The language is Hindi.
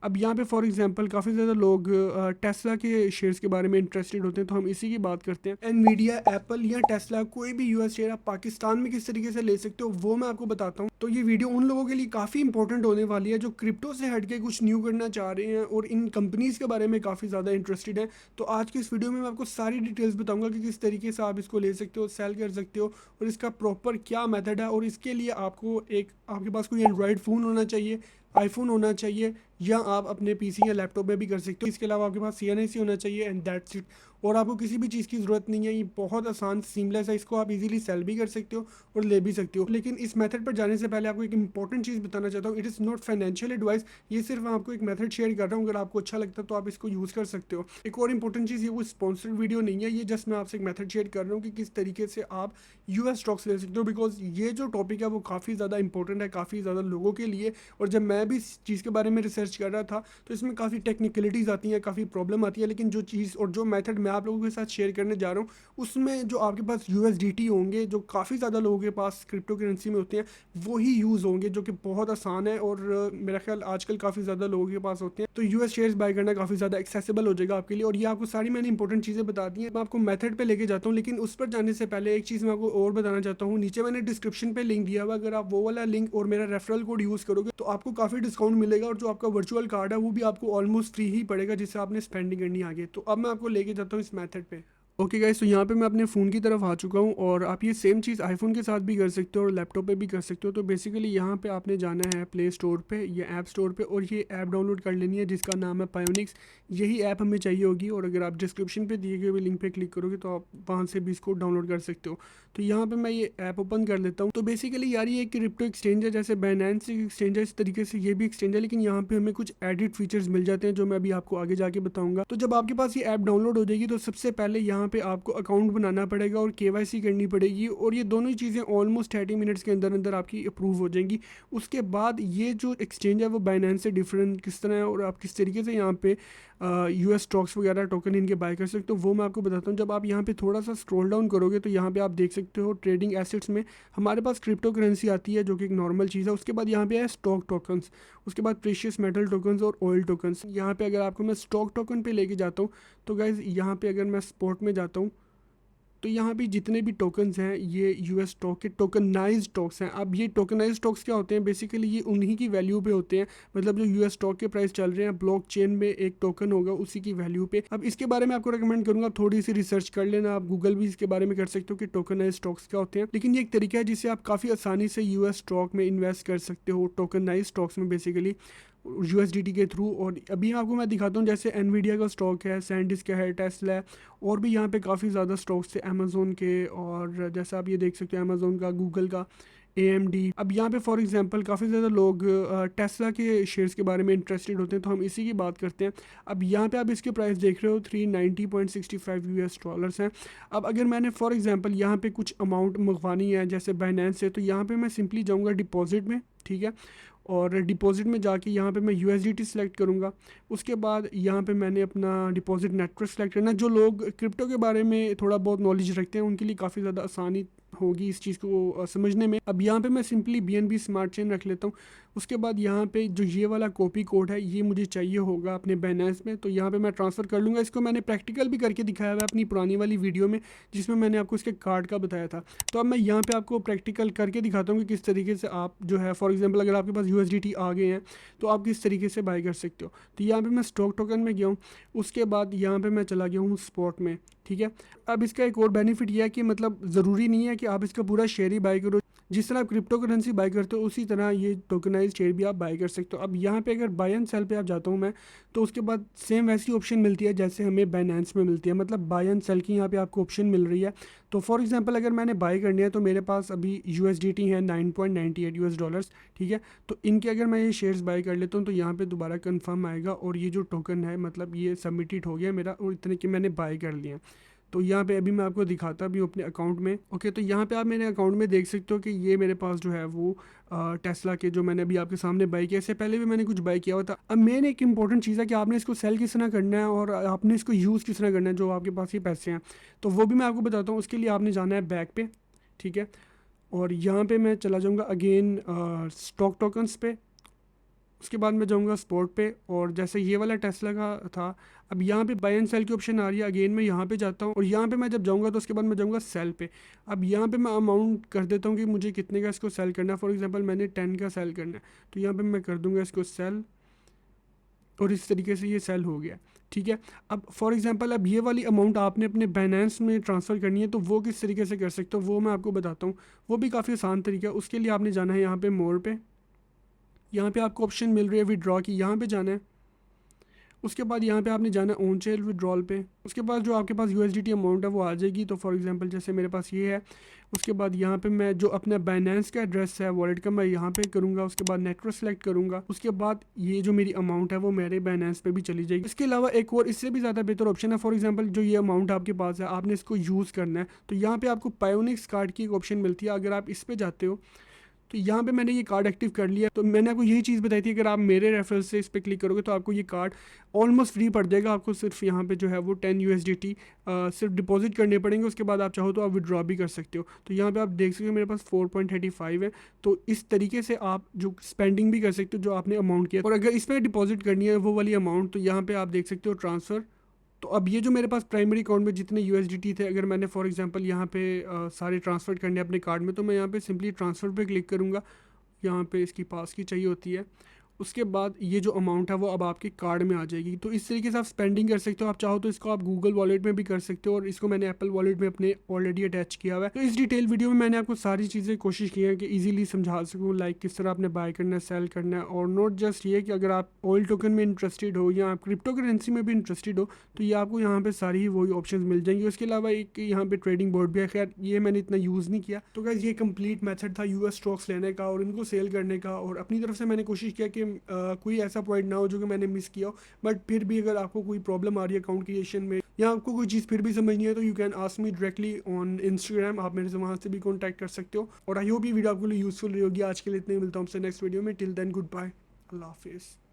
अब यहाँ पे फॉर एग्जांपल काफ़ी ज़्यादा लोग टेस्ला के शेयर्स के बारे में इंटरेस्टेड होते हैं, तो हम इसी की बात करते हैं। एनवीडिया, एप्पल या टेस्ला, कोई भी यूएस शेयर आप पाकिस्तान में किस तरीके से ले सकते हो वो मैं आपको बताता हूँ। तो ये वीडियो उन लोगों के लिए काफ़ी इंपॉर्टेंट होने वाली है जो क्रिप्टो से हट के कुछ न्यू करना चाह रहे हैं और इन कंपनीज़ के बारे में काफ़ी ज़्यादा इंटरेस्टेड हैं। तो आज की इस वीडियो में मैं आपको सारी डिटेल्स बताऊँगा कि किस तरीके से आप इसको ले सकते हो, सेल कर सकते हो और इसका प्रॉपर क्या मेथड है। और इसके लिए आपको आपके पास कोई एंड्रॉयड फ़ोन होना चाहिए, आईफोन होना चाहिए, या आप अपने पीसी या लैपटॉप में भी कर सकते हो। इसके अलावा आपके पास CNIC होना चाहिए एंड दैट्स इट। और आपको किसी भी चीज़ की ज़रूरत नहीं है, ये बहुत आसान सीमलेस है, इसको आप इजीली सेल भी कर सकते हो और ले भी सकते हो। लेकिन इस मेथड पर जाने से पहले आपको एक इंपॉर्टेंट चीज़ बताना चाहता हूँ। It is not financial advice, ये सिर्फ मैं आपको एक मेथड शेयर कर रहा हूँ। अगर आपको अच्छा लगता है तो आप इसको यूज़ कर सकते हो। एक और इंपॉर्टेंट चीज़, ये कोई स्पॉन्सर्ड वीडियो नहीं है, ये जस्ट मैं आपसे एक मेथड शेयर कर रहा हूँ कि किस तरीके से आप US स्टॉक्स ले सकते हो। बिकॉज ये जो टॉपिक है वो काफ़ी ज़्यादा इंपॉर्टेंट है काफ़ी ज़्यादा लोगों के लिए। और जब मैं भी इस चीज़ के बारे में रिसर्च कर रहा था तो इसमें काफ़ी टेक्निकलिटीज़ आती हैं, काफ़ी प्रॉब्लम आती है। लेकिन जो चीज़ और जो मेथड मैं आप लोगों के साथ शेयर करने जा रहा हूँ उसमें जो आपके पास USDT होंगे, जो काफ़ी ज़्यादा लोगों के पास क्रिप्टो करेंसी में होते हैं, वही यूज़ होंगे, जो कि बहुत आसान है। और मेरा ख्याल आजकल काफ़ी ज़्यादा लोगों के पास होते हैं। तो US शेयर्स बाय करना काफ़ी ज़्यादा एक्सेसिबल हो जाएगा आपके लिए। और ये आपको सारी मैंने इंपॉर्टेंट चीज़ें बता दी हैं, मैं आपको मेथड पे लेके जाता हूँ। लेकिन उस पर जाने से पहले एक चीज़ मैं आपको और बताना चाहता हूँ। नीचे मैंने डिस्क्रिप्शन पे लिंक दिया हुआ, अगर आप वो वाला लिंक और मेरा रेफरल कोड यूज़ करोगे तो आपको काफ़ी डिस्काउंट मिलेगा। और जो आपका वर्चुअल कार्ड है वो भी आपको ऑलमोस्ट फ्री ही पड़ेगा, जिससे आपने स्पेंडिंग करनी आगे। तो अब मैं आपको लेके जाता हूँ इस मेथड पे। ओके गाइस, तो यहाँ पे मैं अपने फ़ोन की तरफ आ चुका हूँ और आप ये सेम चीज़ आईफोन के साथ भी कर सकते हो और लैपटॉप पे भी कर सकते हो। तो बेसिकली यहाँ पे आपने जाना है प्ले स्टोर पे या ऐप स्टोर पे और ये ऐप डाउनलोड कर लेनी है जिसका नाम है पायोनिक्स। यही ऐप हमें चाहिए होगी और अगर आप डिस्क्रिप्शन पे दिए गए हुए लिंक पे क्लिक करोगे तो आप वहाँ से भी इसको डाउनलोड कर सकते हो। तो यहाँ पे मैं ये ऐप ओपन कर लेता हूँ। तो बेसिकली यार ये एक क्रिप्टो एक्सचेंज है, जैसे बाइनेंस एक्सचेंज है इस तरीके से ये भी एक्सचेंज है। लेकिन यहाँ पे हमें कुछ एडिट फीचर्स मिल जाते हैं जो मैं अभी आपको आगे जाके बताऊंगा। तो जब आपके पास ये ऐप डाउनलोड हो जाएगी तो सबसे पहले यहाँ पे आपको अकाउंट बनाना पड़ेगा और KYC करनी पड़ेगी। और ये दोनों ही चीज़ें ऑलमोस्ट 30 मिनट्स के अंदर अंदर आपकी अप्रूव हो जाएंगी। उसके बाद ये जो एक्सचेंज है वो बाइनेंस से डिफरेंट किस तरह है और आप किस तरीके से यहाँ पे US स्टॉक्स वगैरह टोकन इनके बाय कर सकते हो वो मैं आपको बताता हूँ। जब आप यहाँ पे थोड़ा सा स्क्रॉल डाउन करोगे तो यहाँ पे आप देख सकते हो ट्रेडिंग एसेट्स में हमारे पास क्रिप्टो करेंसी आती है जो कि एक नॉर्मल चीज़ है। उसके बाद यहाँ पे है स्टॉक टोकन्स, उसके बाद प्रीशियस मेटल टोकन्स और ऑयल टोकन्स। यहाँ पे अगर आपको मैं स्टॉक टोकन पे लेके जाता हूँ तो गाइज यहाँ पे अगर मैं स्पॉट में जाता हूँ तो यहाँ पे जितने भी टोकन्स हैं ये US स्टॉक के टोकनाइज टॉक्स हैं। अब ये टोकनाइज स्टॉक्स क्या होते हैं, बेसिकली ये उन्हीं की वैल्यू पे होते हैं। मतलब जो US स्टॉक के प्राइस चल रहे हैं ब्लॉकचेन में एक टोकन होगा उसी की वैल्यू पे। अब इसके बारे में आपको रिकमेंड करूंगा आप थोड़ी सी रिसर्च कर लेना, आप गूगल भी इसके बारे में कर सकते हो कि टोकनाइज स्टॉक्स क्या होते हैं। लेकिन ये एक तरीका है जिससे आप काफ़ी आसानी से US स्टॉक में इन्वेस्ट कर सकते हो, टोकनाइज स्टॉक्स में बेसिकली USDT के थ्रू। और अभी आपको मैं दिखाता हूँ जैसे एनवीडिया का स्टॉक है, सैंडिस्क है, टेस्ला है और भी यहाँ पे काफ़ी ज़्यादा स्टॉक्स थे अमेज़ोन के। और जैसे आप ये देख सकते हो अमेज़ोन का, गूगल का, AMD। अब यहाँ पे फॉर एग्जांपल काफ़ी ज़्यादा लोग टेस्ला के शेयर्स के बारे में इंटरेस्टेड होते हैं, तो हम इसी की बात करते हैं। अब यहाँ पे आप इसके प्राइस देख रहे हो 390.65 US डॉलर्स हैं। अब अगर मैंने फॉर एग्जांपल यहाँ पे कुछ अमाउंट मंगवानी है जैसे बाइनेंस से, तो यहाँ पे मैं सिंपली जाऊँगा डिपॉजिट में, ठीक है। और डिपॉजिट में जाके यहाँ पे मैं USDT सेलेक्ट करूँगा। उसके बाद यहाँ पे मैंने अपना डिपॉजिट नेटवर्क सेलेक्ट करना है। जो लोग क्रिप्टो के बारे में थोड़ा बहुत नॉलेज रखते हैं उनके लिए काफ़ी ज़्यादा आसानी होगी इस चीज़ को समझने में। अब यहाँ पे मैं सिंपली BNB स्मार्ट चेन रख लेता हूँ। उसके बाद यहाँ पे जो ये वाला कॉपी कोड है ये मुझे चाहिए होगा अपने बाइनेंस में, तो यहाँ पे मैं ट्रांसफ़र कर लूँगा। इसको मैंने प्रैक्टिकल भी करके दिखाया हुआ है अपनी पुरानी वाली वीडियो में जिसमें मैंने आपको इसके कार्ड का बताया था। तो अब मैं यहाँ पे आपको प्रैक्टिकल करके दिखाता हूँ कि किस तरीके से आप जो है फॉर एग्जांपल अगर आपके पास USDT आ गए हैं तो आप किस तरीके से बाय कर सकते हो। तो यहाँ पे मैं स्टॉक टोकन में गया हूँ, उसके बाद यहाँ पे मैं चला गया हूँ स्पॉट में, ठीक है। अब इसका एक और बेनिफिट यह है कि मतलब ज़रूरी नहीं है कि आप इसका पूरा शेयर ही बाय करो। जिस तरह आप क्रिप्टो करेंसी बाय करते हो उसी तरह ये टोकनाइज शेयर भी आप बाय कर सकते हो। अब यहाँ पे अगर बाय एंड सेल पे आप जाता हूँ मैं, तो उसके बाद सेम वैसी ऑप्शन मिलती है जैसे हमें बाइनेंस में मिलती है, मतलब बाय एंड सेल की यहाँ पे आपको ऑप्शन मिल रही है। तो फॉर एग्जांपल अगर मैंने बाय करनी है तो मेरे पास अभी USDT है 9.98 US डॉलर्स, ठीक है। तो इनके अगर मैं ये शेयर्स बाय कर लेता हूँ तो यहाँ पे दोबारा कंफर्म आएगा और ये जो टोकन है मतलब ये सबमिटेड हो गया मेरा और इतने की मैंने बाय कर लिया। तो यहाँ पे अभी मैं आपको दिखाता भी हूँ अपने अकाउंट में। ओके, तो यहाँ पे आप मेरे अकाउंट में देख सकते हो कि ये मेरे पास जो है वो टेस्ला के जो मैंने अभी आपके सामने बाई किया, इससे पहले भी मैंने कुछ बाई किया हुआ था। अब मेन एक इंपॉर्टेंट चीज़ है कि आपने इसको सेल किस तरह करना है और आपने इसको यूज़ किस तरह करना है जो आपके पास ये पैसे हैं, तो वो भी मैं आपको बताता हूँ। उसके लिए आपने जाना है बैक पे, ठीक है। और यहाँ पे मैं चला जाऊँगा अगेन स्टॉक टोकन्स पे। उसके बाद मैं जाऊंगा स्पॉट पे, और जैसे ये वाला टेस्ला का था, अब यहाँ पे बाय एंड सेल की ऑप्शन आ रही है। अगेन मैं यहाँ पे जाता हूँ और यहाँ पे मैं जब जाऊँगा तो उसके बाद मैं जाऊँगा सेल पे। अब यहाँ पे मैं अमाउंट कर देता हूँ कि मुझे कितने का इसको सेल करना है। फॉर एग्जांपल मैंने 10 का सेल करना है, तो यहाँ पे मैं कर दूँगा इसको सेल, और इस तरीके से ये सेल हो गया। ठीक है, अब फॉर एग्जांपल अब ये वाली अमाउंट आपने अपने बाइनेंस में ट्रांसफ़र करनी है, तो वो किस तरीके से कर सकते हो वो मैं आपको बताता हूँ। वो भी काफ़ी आसान तरीका है। उसके लिए आपने जाना है यहाँ पे मोर पे, यहाँ पे आपको ऑप्शन मिल रही है विड्रॉ की, यहाँ पे जाना है। उसके बाद यहाँ पे आपने जाना है ऑन चेल विड्रॉल पे। उसके बाद जो आपके पास USDT अमाउंट है वो आ जाएगी। तो फॉर एग्जांपल जैसे मेरे पास ये है, उसके बाद यहाँ पे मैं जो अपना बाइनेंस का एड्रेस है वॉलेट का मैं यहाँ पे करूँगा। उसके बाद नेटवर्क सेलेक्ट करूँगा। उसके बाद ये जो मेरी अमाउंट है वो मेरे बाइनेंस पे भी चली जाएगी। इसके अलावा एक और इससे भी ज़्यादा बेहतर ऑप्शन है। फॉर एग्जाम्पल जो ये अमाउंट आपके पास है, आपने इसको यूज़ करना है, तो यहाँ पर आपको पायोनिक्स कार्ड की एक ऑप्शन मिलती है। अगर आप इस पर जाते हो तो यहाँ पे मैंने ये कार्ड एक्टिव कर लिया। तो मैंने आपको यही चीज़ बताई थी, अगर आप मेरे रेफरल से इस पर क्लिक करोगे तो आपको ये कार्ड ऑलमोस्ट फ्री पड़ जाएगा। आपको सिर्फ यहाँ पे जो है वो 10 USDT सिर्फ डिपॉजिट करने पड़ेंगे। उसके बाद आप चाहो तो आप विड्रॉ भी कर सकते हो। तो यहाँ पे आप देख सकते हो मेरे पास 4.35 है। तो इस तरीके से आप जो स्पेंडिंग भी कर सकते हो जो आपने अमाउंट किया। और अगर इस पर डिपॉजिट करनी है वो वाली अमाउंट, तो यहाँ पर आप देख सकते हो ट्रांसफ़र। तो अब ये जो मेरे पास प्राइमरी अकाउंट में जितने USDT थे, अगर मैंने फॉर एग्जांपल यहाँ पे सारे ट्रांसफ़र करने अपने कार्ड में, तो मैं यहाँ पे सिंपली ट्रांसफ़र पे क्लिक करूँगा। यहाँ पे इसकी पास की चाहिए होती है। उसके बाद ये जो अमाउंट है वो अब आपके कार्ड में आ जाएगी। तो इस तरीके से आप स्पेंडिंग कर सकते हो। आप चाहो तो इसको आप गूगल वॉलेट में भी कर सकते हो, और इसको मैंने एप्पल वॉलेट में अपने ऑलरेडी अटैच किया हुआ है। तो इस डिटेल वीडियो में मैंने आपको सारी चीज़ें कोशिश की है कि इजीली समझा सकूँ, लाइक किस तरह आपने बाय करना है, सेल करना है। और नॉट जस्ट ये कि अगर आप ऑयल टोकन में इंटरेस्टेड हो या आप क्रिप्टो करेंसी में भी इंटरेस्टेड हो, तो ये आपको यहाँ पर सारी ही वही ऑप्शन मिल जाएंगे। उसके अलावा एक यहाँ पर ट्रेडिंग बोर्ड भी है, खैर ये मैंने इतना यूज़ नहीं किया। तो गाइस ये कंप्लीट मेथड था US स्टॉक्स लेने का और इनको सेल करने का। और अपनी तरफ से मैंने कोशिश किया कि कोई ऐसा पॉइंट ना हो जो कि मैंने मिस किया हो। बट फिर भी अगर आपको कोई प्रॉब्लम आ रही है अकाउंट क्रिएशन में, या आपको कोई चीज़ फिर भी समझनी है, तो you can ask me directly on Instagram. आप मेरे से वहाँ से भी कॉन्टैक्ट कर सकते हो। और आई होप ये वीडियो आपके लिए यूज़फुल रही होगी। आज के लिए इतने ही, मिलता हूँ आपसे नेक्स्ट वीडियो में। टिल देन गुड बाय, अल्लाह हाफिज़।